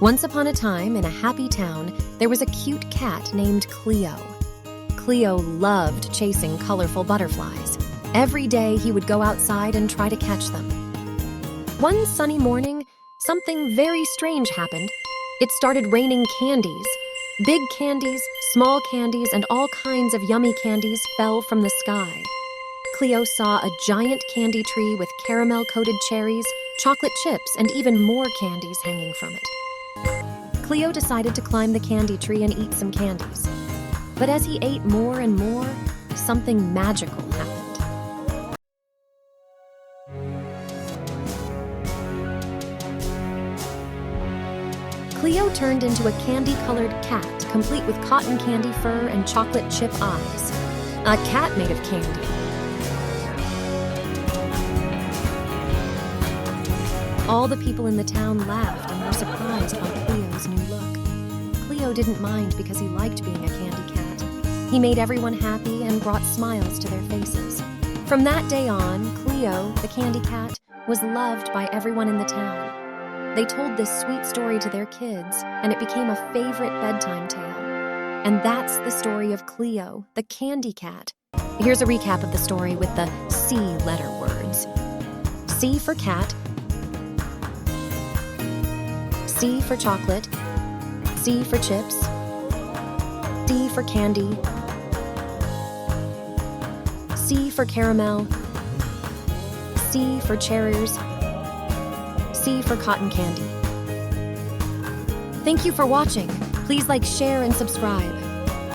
Once upon a time, in a happy town, there was a cute cat named Cleo. Cleo loved chasing colorful butterflies. Every day he would go outside and try to catch them. One sunny morning, something very strange happened. It started raining candies. Big candies, small candies, and all kinds of yummy candies fell from the sky. Cleo saw a giant candy tree with caramel-coated cherries, chocolate chips, and even more candies hanging from it. Cleo decided to climb the candy tree and eat some candies. But as he ate more and more, something magical happened. Cleo turned into a candy-colored cat, complete with cotton candy fur and chocolate chip eyes. A cat made of candy. All the people in the town laughed and were surprised by Cleo's new look. Cleo didn't mind because he liked being a candy cat. He made everyone happy and brought smiles to their faces. From that day on, Cleo, the candy cat, was loved by everyone in the town. They told this sweet story to their kids, and it became a favorite bedtime tale. And that's the story of Cleo, the candy cat. Here's a recap of the story with the C letter words. C for cat, C for chocolate, C for chips, C for candy, C for caramel, C for cherries, C for cotton candy. Thank you for watching. Please like, share, and subscribe.